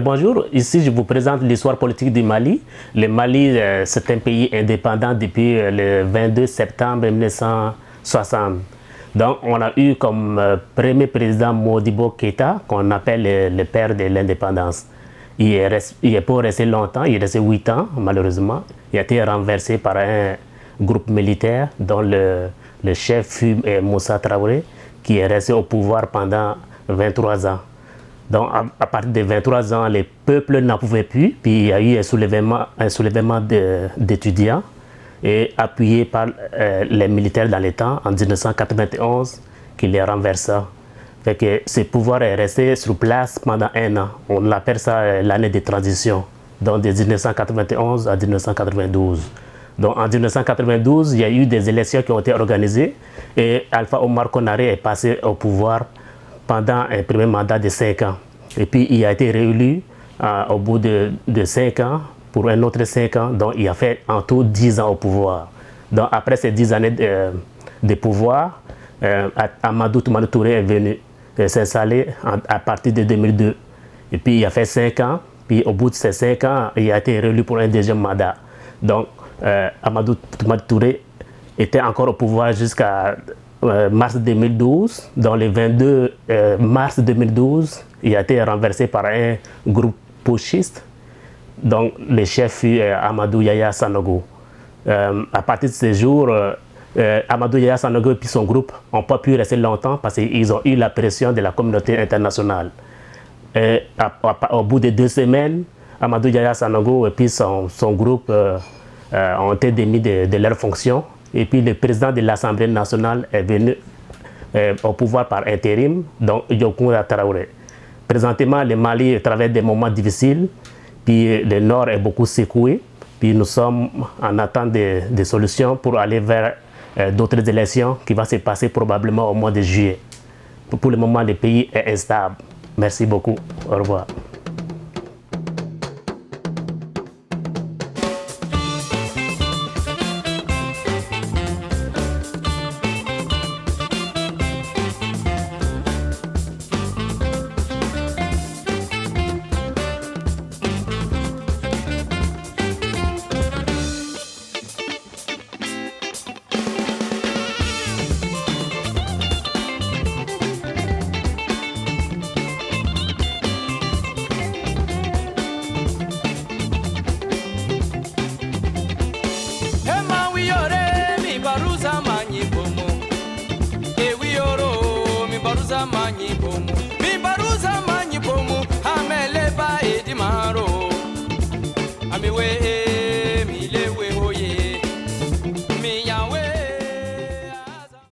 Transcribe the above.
Bonjour, ici je vous présente l'histoire politique du Mali. Le Mali, c'est un pays indépendant depuis le 22 septembre 1960. Donc on a eu comme premier président Modibo Keïta, qu'on appelle le père de l'indépendance. Il est pas resté longtemps, il est resté 8 ans malheureusement. Il a été renversé par un groupe militaire dont le chef fut Moussa Traoré, qui est resté au pouvoir pendant 23 ans. Donc, à partir de 23 ans, les peuples n'en pouvaient plus. Puis, il y a eu un soulèvement d'étudiants et appuyé par les militaires dans les temps, en 1991, qui les renversa. Fait que ce pouvoir est resté sur place pendant 1 an. On appelle ça l'année de transition, donc de 1991 à 1992. Donc, en 1992, il y a eu des élections qui ont été organisées et Alpha Omar Konaré est passé au pouvoir pendant un premier mandat de 5 ans. Et puis il a été réélu au bout de 5 ans pour un autre 5 ans. Donc il a fait en tout 10 ans au pouvoir. Donc après ces 10 années de pouvoir, Amadou Touré est venu s'installer à partir de 2002. Et puis il a fait 5 ans. Puis au bout de ces 5 ans, il a été réélu pour un deuxième mandat. Donc Amadou Touré était encore au pouvoir jusqu'à mars 2012. Dans le 22 mars 2012, il a été renversé par un groupe putschiste. Donc le chef fut Amadou Yaya Sanogo. À partir de ce jour, Amadou Yaya Sanogo et puis son groupe n'ont pas pu rester longtemps parce qu'ils ont eu la pression de la communauté internationale. Au bout de 2 semaines, Amadou Yaya Sanogo et puis son groupe ont été démis de leurs fonctions. Et puis le président de l'Assemblée nationale est venu au pouvoir par intérim, donc Yokoura Traoré. Présentement, le Mali traverse des moments difficiles, puis le Nord est beaucoup secoué, puis nous sommes en attente de solutions pour aller vers d'autres élections qui vont se passer probablement au mois de juillet. Pour le moment, le pays est instable. Merci beaucoup. Au revoir.